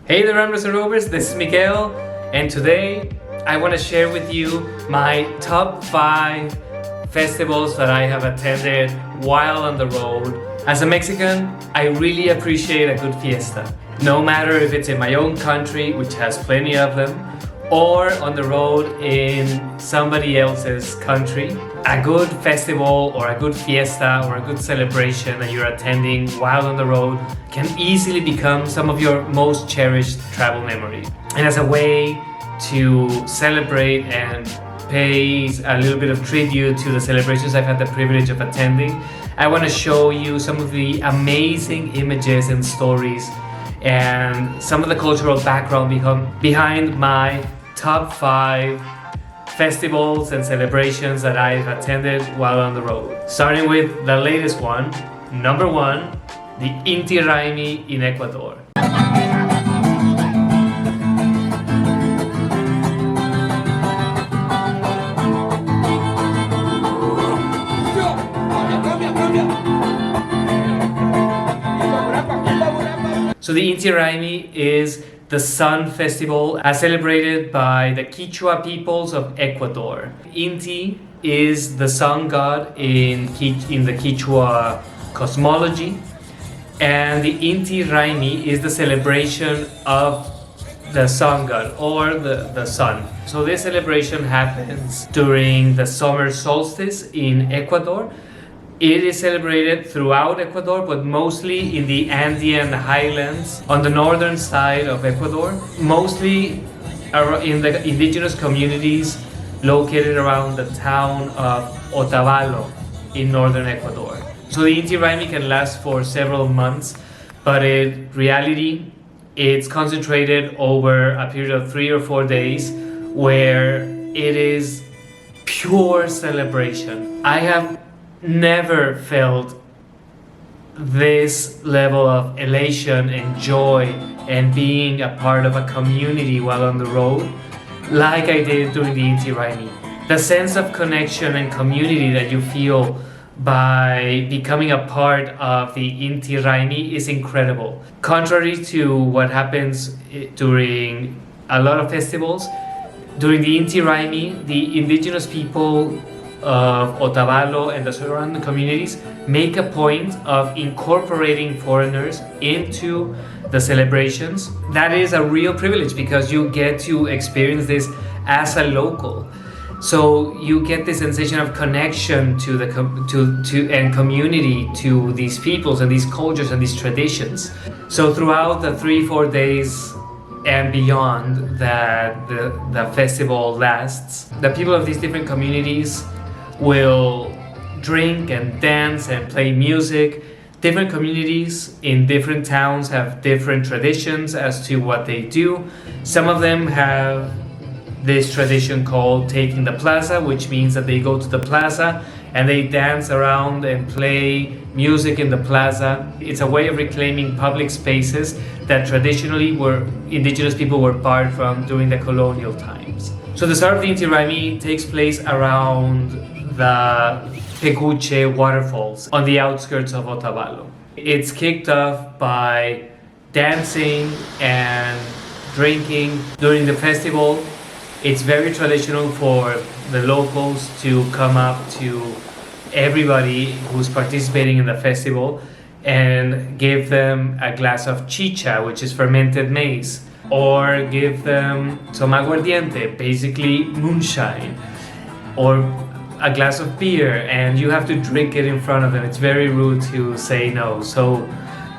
Hey the ramblers and rovers, this is Miguel, and today I want to share with you my top 5 festivals that I have attended while on the road. As a Mexican, I really appreciate a good fiesta. No matter if it's in my own country, which has plenty of them, or on the road in somebody else's country. A good festival or a good fiesta or a good celebration that you're attending while on the road can easily become some of your most cherished travel memories. And as a way to celebrate and pay a little bit of tribute to the celebrations I've had the privilege of attending, I want to show you some of the amazing images and stories and some of the cultural background behind my top 5 festivals and celebrations that I've attended while on the road. Starting with the latest one, number 1, the Inti Raymi in Ecuador. So the Inti Raymi is the sun festival as celebrated by the Quichua peoples of Ecuador. Inti is the sun god in the Quichua cosmology, and the Inti Raymi is the celebration of the sun god or the sun. So this celebration happens during the summer solstice in Ecuador. It is celebrated throughout Ecuador, but mostly in the Andean highlands on the northern side of Ecuador, mostly in the indigenous communities located around the town of Otavalo in northern Ecuador. So the Inti Raymi can last for several months, but in reality, it's concentrated over a period of 3 or 4 days where it is pure celebration. I have never felt this level of elation and joy and being a part of a community while on the road like I did during the Inti Raymi. The sense of connection and community that you feel by becoming a part of the Inti Raymi is incredible. Contrary to what happens during a lot of festivals, during the Inti Raymi, the indigenous people of Otavalo and the surrounding communities make a point of incorporating foreigners into the celebrations. That is a real privilege because you get to experience this as a local. So you get this sensation of connection to the and community to these peoples and these cultures and these traditions. So throughout the 3-4 days and beyond that the festival lasts, the people of these different communities will drink and dance and play music. Different communities in different towns have different traditions as to what they do. Some of them have this tradition called taking the plaza, which means that they go to the plaza and they dance around and play music in the plaza. It's a way of reclaiming public spaces that traditionally indigenous people were barred from during the colonial times. So the start of the Inti Raymi takes place around the Peguche waterfalls on the outskirts of Otavalo. It's kicked off by dancing and drinking during the festival. It's very traditional for the locals to come up to everybody who's participating in the festival and give them a glass of chicha, which is fermented maize, or give them some aguardiente, basically moonshine, or a glass of beer, and you have to drink it in front of them. It's very rude to say no. So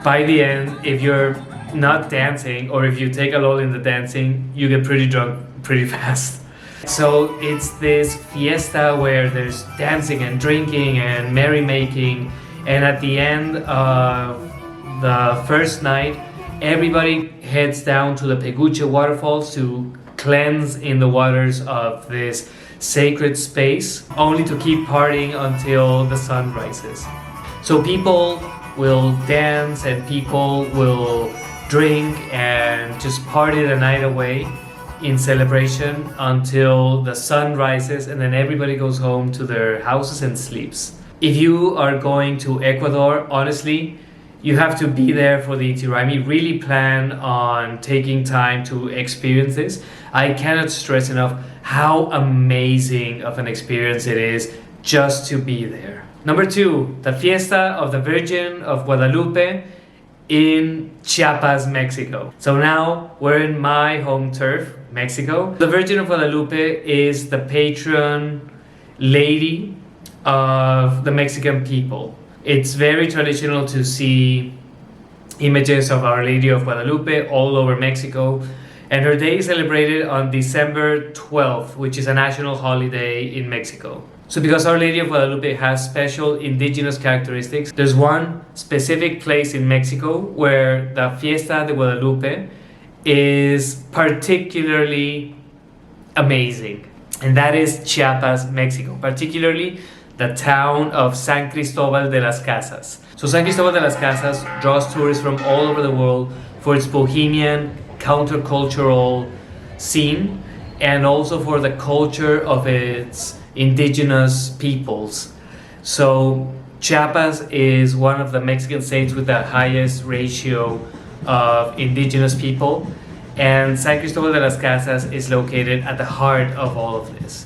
by the end, if you're not dancing or if you take a lull in the dancing, you get pretty drunk pretty fast. So it's this fiesta where there's dancing and drinking and merrymaking, and at the end of the first night, everybody heads down to the Peguche waterfalls to cleanse in the waters of this sacred space, only to keep partying until the sun rises. So people will dance and people will drink and just party the night away in celebration until the sun rises, and then everybody goes home to their houses and sleeps. If you are going to Ecuador, honestly, you have to be there for the Inti Raymi. Really plan on taking time to experience this. I cannot stress enough how amazing of an experience it is just to be there. Number 2, the Fiesta of the Virgin of Guadalupe in Chiapas, Mexico. So now we're in my home turf, Mexico. The Virgin of Guadalupe is the patron lady of the Mexican people. It's very traditional to see images of Our Lady of Guadalupe all over Mexico, and her day is celebrated on December 12th, which is a national holiday in Mexico. So because Our Lady of Guadalupe has special indigenous characteristics, there's one specific place in Mexico where the Fiesta de Guadalupe is particularly amazing, and that is Chiapas, Mexico, particularly the town of San Cristobal de las Casas. So San Cristobal de las Casas draws tourists from all over the world for its bohemian, countercultural scene, and also for the culture of its indigenous peoples. So Chiapas is one of the Mexican states with the highest ratio of indigenous people, and San Cristobal de las Casas is located at the heart of all of this.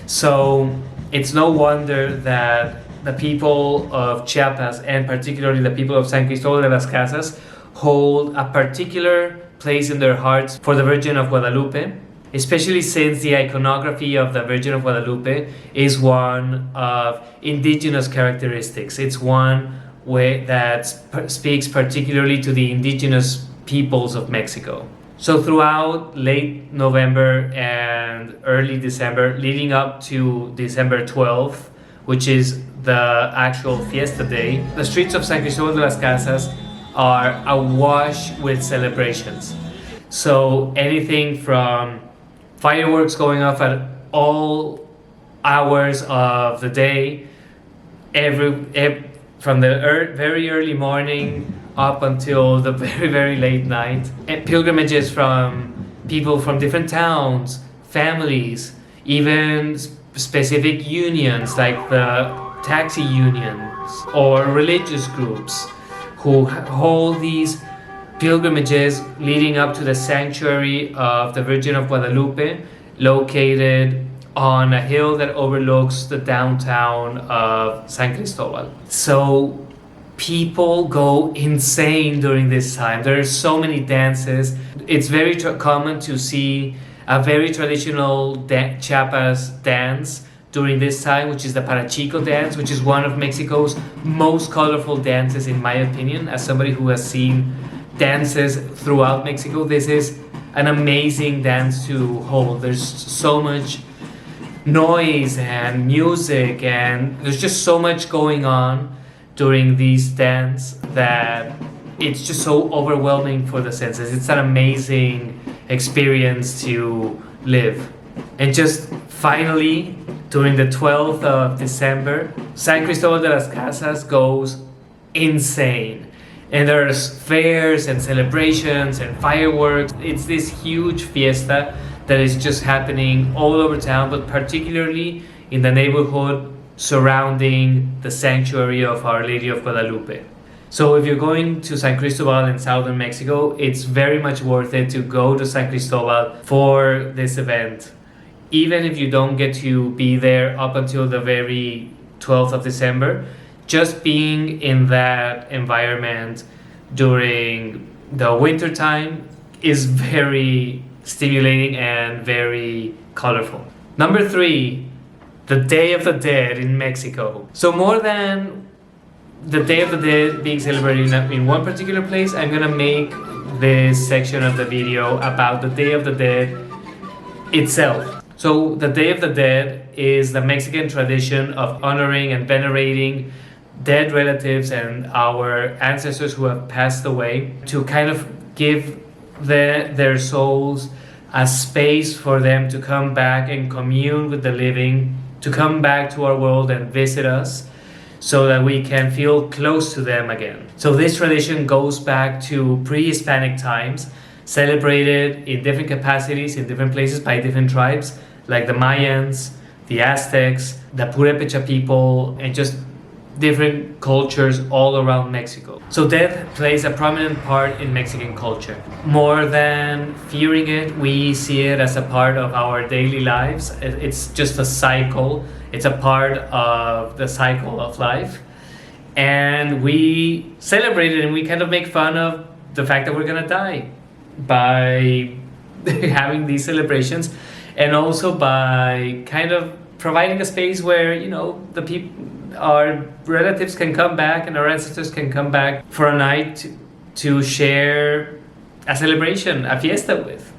So it's no wonder that the people of Chiapas, and particularly the people of San Cristobal de las Casas, hold a particular place in their hearts for the Virgin of Guadalupe, especially since the iconography of the Virgin of Guadalupe is one of indigenous characteristics. It's one way that speaks particularly to the indigenous peoples of Mexico. So throughout late November and early December, leading up to December 12th, which is the actual fiesta day, the streets of San Cristobal de las Casas are awash with celebrations. So anything from fireworks going off at all hours of the day, from the very early morning up until the very late night. And pilgrimages from people from different towns, families, even specific unions like the taxi unions or religious groups who hold these pilgrimages leading up to the sanctuary of the Virgin of Guadalupe, located on a hill that overlooks the downtown of San Cristobal. So people go insane during this time. There are so many dances. It's very common to see a very traditional Chiapas dance during this time, which is the Parachico dance, which is one of Mexico's most colorful dances, in my opinion. As somebody who has seen dances throughout Mexico, this is an amazing dance to hold. There's so much noise and music, and there's just so much going on during these dance that it's just so overwhelming for the senses. It's an amazing experience to live. And just finally, during the 12th of December, San Cristobal de las Casas goes insane. And there's fairs and celebrations and fireworks. It's this huge fiesta that is just happening all over town, but particularly in the neighborhood surrounding the sanctuary of Our Lady of Guadalupe. So if you're going to San Cristobal in southern Mexico, it's very much worth it to go to San Cristobal for this event. Even if you don't get to be there up until the very 12th of December, just being in that environment during the winter time is very stimulating and very colorful. Number 3, the Day of the Dead in Mexico. So more than the Day of the Dead being celebrated in one particular place, I'm gonna make this section of the video about the Day of the Dead itself. So the Day of the Dead is the Mexican tradition of honoring and venerating dead relatives and our ancestors who have passed away, to kind of give their souls a space for them to come back and commune with the living, to come back to our world and visit us, so that we can feel close to them again. So this tradition goes back to pre-Hispanic times, celebrated in different capacities in different places by different tribes, like the Mayans, the Aztecs, the Purepecha people, and just different cultures all around Mexico. So death plays a prominent part in Mexican culture. More than fearing it, we see it as a part of our daily lives. It's just a cycle. It's a part of the cycle of life. And we celebrate it and we kind of make fun of the fact that we're gonna die by having these celebrations, and also by kind of providing a space where, you know, the people, our relatives can come back and our ancestors can come back for a night to share a celebration, a fiesta with.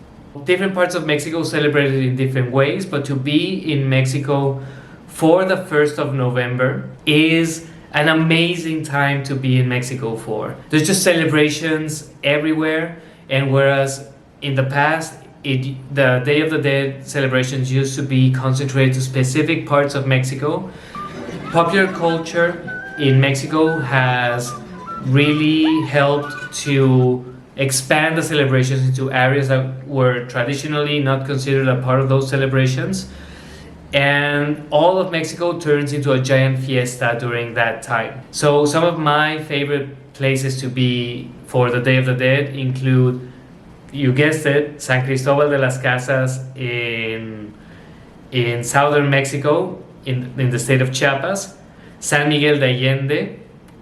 Different parts of Mexico celebrate it in different ways, but to be in Mexico for the 1st of November is an amazing time to be in Mexico for. There's just celebrations everywhere, and whereas in the past, the Day of the Dead celebrations used to be concentrated to specific parts of Mexico, popular culture in Mexico has really helped to expand the celebrations into areas that were traditionally not considered a part of those celebrations. And all of Mexico turns into a giant fiesta during that time. So some of my favorite places to be for the Day of the Dead include, you guessed it, San Cristobal de las Casas in southern Mexico, in the state of Chiapas, San Miguel de Allende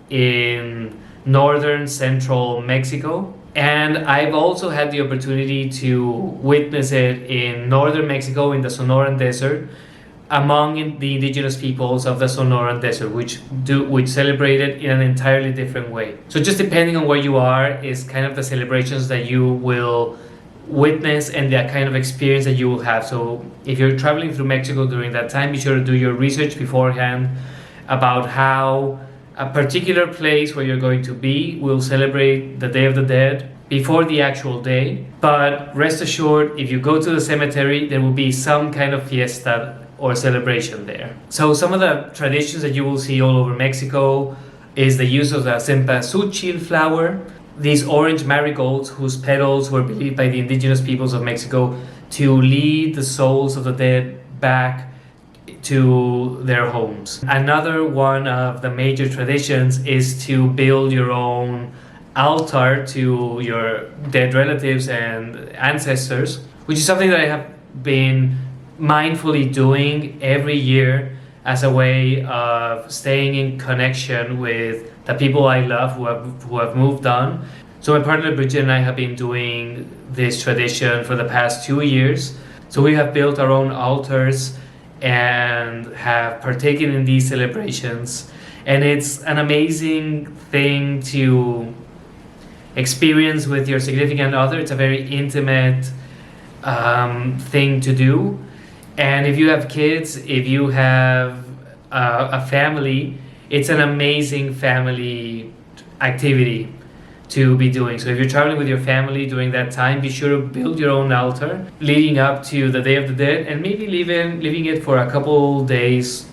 in northern central Mexico, and I've also had the opportunity to witness it in northern Mexico in the Sonoran Desert, among the indigenous peoples of the Sonoran Desert, which celebrate it in an entirely different way. So just depending on where you are is kind of the celebrations that you will witness and the kind of experience that you will have. So if you're traveling through Mexico during that time, be sure to do your research beforehand about how a particular place where you're going to be will celebrate the Day of the Dead before the actual day. But rest assured, if you go to the cemetery, there will be some kind of fiesta or celebration there. So some of the traditions that you will see all over Mexico is the use of the cempasúchil flower, these orange marigolds whose petals were believed by the indigenous peoples of Mexico to lead the souls of the dead back to their homes. Another one of the major traditions is to build your own altar to your dead relatives and ancestors, which is something that I have been mindfully doing every year as a way of staying in connection with the people I love who have moved on. So my partner Bridget and I have been doing this tradition for the past 2 years. So we have built our own altars and have partaken in these celebrations, and it's an amazing thing to experience with your significant other. It's a very intimate thing to do. And if you have kids, if you have a family, it's an amazing family activity to be doing. So if you're traveling with your family during that time, be sure to build your own altar leading up to the Day of the Dead, and maybe leaving it for a couple days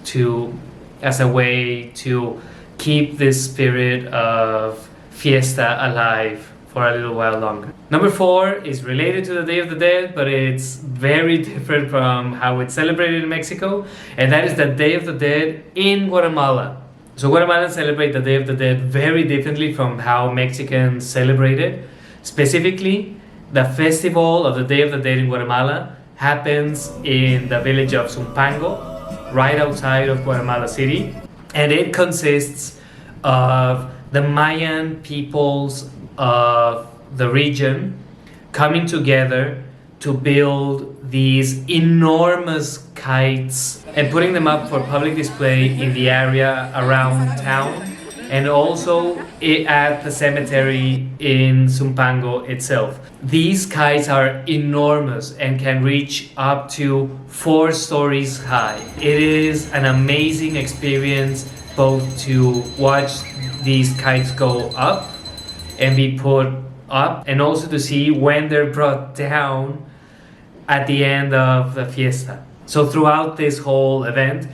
as a way to keep this spirit of fiesta alive for a little while longer. Number 4 is related to the Day of the Dead, but it's very different from how it's celebrated in Mexico, and that is the Day of the Dead in Guatemala. So Guatemalans celebrate the Day of the Dead very differently from how Mexicans celebrate it. Specifically, the festival of the Day of the Dead in Guatemala happens in the village of Zumpango, right outside of Guatemala City, and it consists of the Mayan peoples of the region coming together to build these enormous kites and putting them up for public display in the area around town, and also at the cemetery in Zumpango itself. These kites are enormous and can reach up to 4 stories high. It is an amazing experience both to watch these kites go up and be put up, and also to see when they're brought down at the end of the fiesta. So throughout this whole event,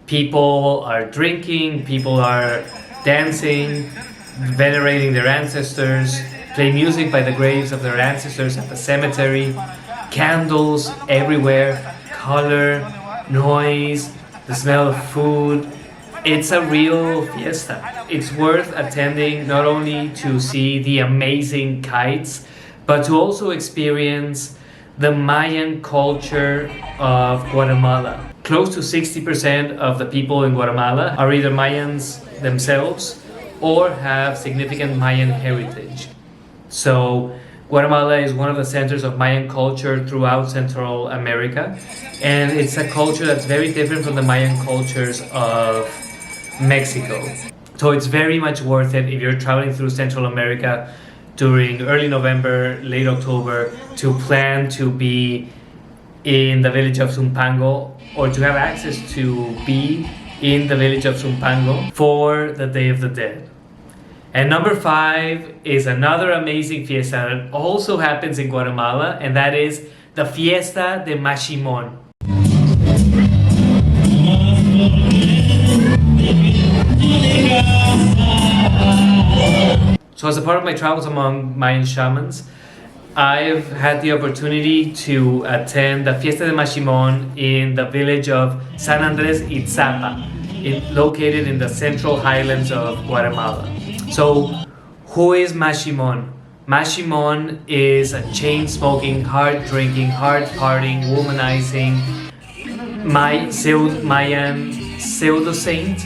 people are drinking, people are dancing, venerating their ancestors, play music by the graves of their ancestors at the cemetery, candles everywhere, color, noise, the smell of food, It's a real fiesta. It's worth attending not only to see the amazing kites, but to also experience the Mayan culture of Guatemala. Close to 60% of the people in Guatemala are either Mayans themselves or have significant Mayan heritage. So Guatemala is one of the centers of Mayan culture throughout Central America, and it's a culture that's very different from the Mayan cultures of Mexico. So it's very much worth it if you're traveling through Central America during early November, late October, to plan to be in the village of Zumpango, or to have access to be in the village of Zumpango for the Day of the Dead. And number 5 is another amazing fiesta that also happens in Guatemala, and that is the Fiesta de Masimon. So as a part of my travels among Mayan shamans, I've had the opportunity to attend the Fiesta de Masimon in the village of San Andres Itzapa, located in the central highlands of Guatemala. So, who is Masimon? Masimon is a chain-smoking, hard-drinking, hard-partying, womanizing Mayan pseudo-saint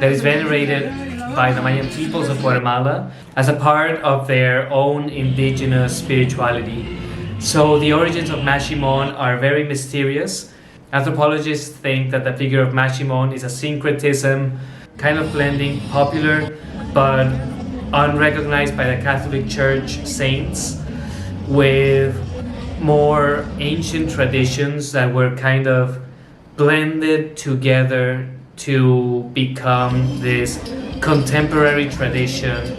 that is venerated by the Mayan peoples of Guatemala as a part of their own indigenous spirituality. So the origins of Masimon are very mysterious. Anthropologists think that the figure of Masimon is a syncretism, kind of blending popular but unrecognized by the Catholic Church saints with more ancient traditions that were kind of blended together to become this contemporary tradition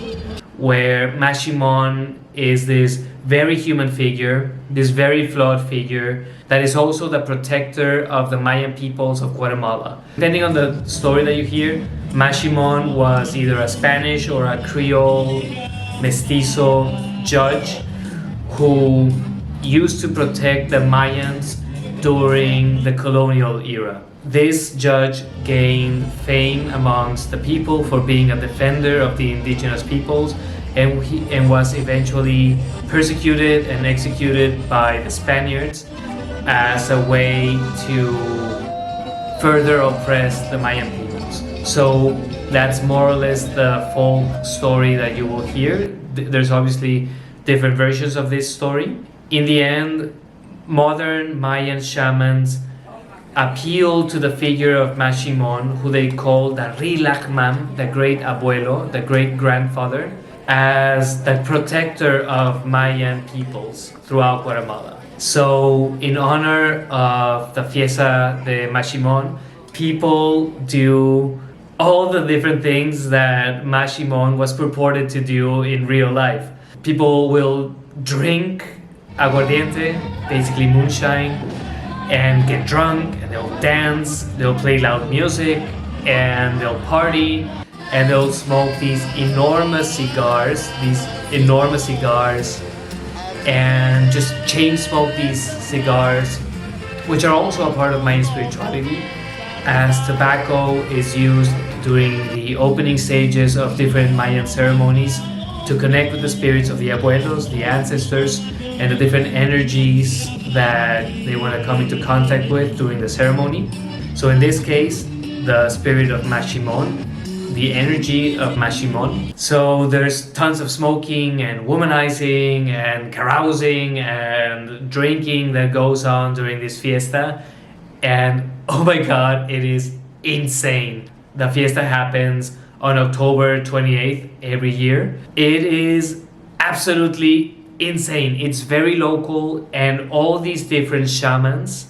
where Masimon is this very human figure, this very flawed figure that is also the protector of the Mayan peoples of Guatemala. Depending on the story that you hear, Masimon was either a Spanish or a Creole mestizo judge who used to protect the Mayans during the colonial era. This judge gained fame amongst the people for being a defender of the indigenous peoples, and was eventually persecuted and executed by the Spaniards as a way to further oppress the Mayan peoples. So that's more or less the folk story that you will hear. There's obviously different versions of this story. In the end, modern Mayan shamans appeal to the figure of Masimon, who they call the Rilakmam, the great abuelo, the great grandfather, as the protector of Mayan peoples throughout Guatemala. So in honor of the Fiesta de Masimon, people do all the different things that Masimon was purported to do in real life. People will drink aguardiente, basically moonshine, and get drunk, and they'll dance, they'll play loud music, and they'll party, and they'll smoke these enormous cigars, and just chain smoke these cigars, which are also a part of Mayan spirituality, as tobacco is used during the opening stages of different Mayan ceremonies to connect with the spirits of the abuelos, the ancestors, and the different energies that they want to come into contact with during the ceremony. So in this case, the spirit of Masimon, the energy of Masimon. So there's tons of smoking and womanizing and carousing and drinking that goes on during this fiesta. And oh my god, it is insane. The fiesta happens on October 28th every year. It is absolutely insane. It's very local, and all these different shamans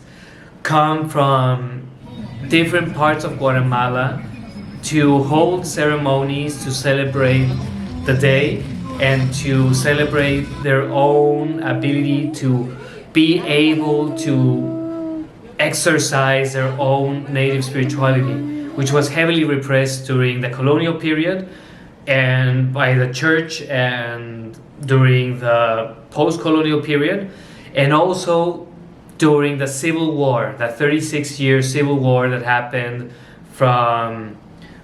come from different parts of Guatemala to hold ceremonies to celebrate the day and to celebrate their own ability to be able to exercise their own native spirituality, which was heavily repressed during the colonial period and by the church and during the post-colonial period, and also during the Civil War, the 36-year Civil War that happened from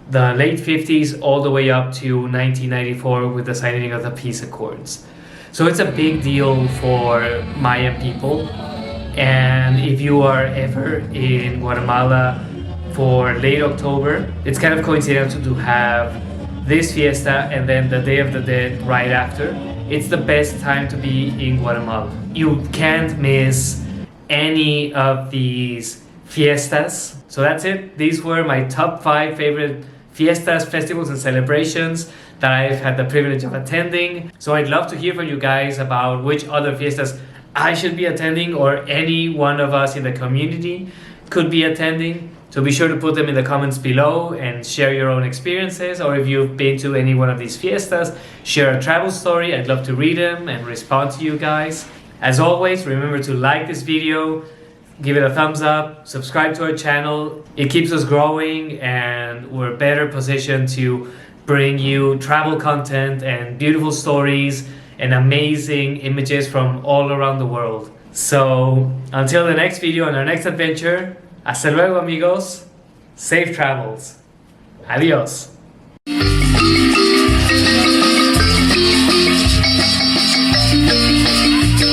the late 50s all the way up to 1994 with the signing of the peace accords. So it's a big deal for Mayan people. And if you are ever in Guatemala for late October, it's kind of coincidental to have this fiesta and then the Day of the Dead right after. It's the best time to be in Guatemala. You can't miss any of these fiestas. So that's it. These were my top 5 favorite fiestas, festivals, and celebrations that I've had the privilege of attending. So I'd love to hear from you guys about which other fiestas I should be attending or any one of us in the community could be attending. So be sure to put them in the comments below and share your own experiences, or if you've been to any one of these fiestas, share a travel story. I'd love to read them and respond to you guys. As always, remember to like this video, give it a thumbs up, subscribe to our channel. It keeps us growing and we're better positioned to bring you travel content and beautiful stories and amazing images from all around the world. So until the next video and our next adventure, hasta luego amigos, safe travels, adios.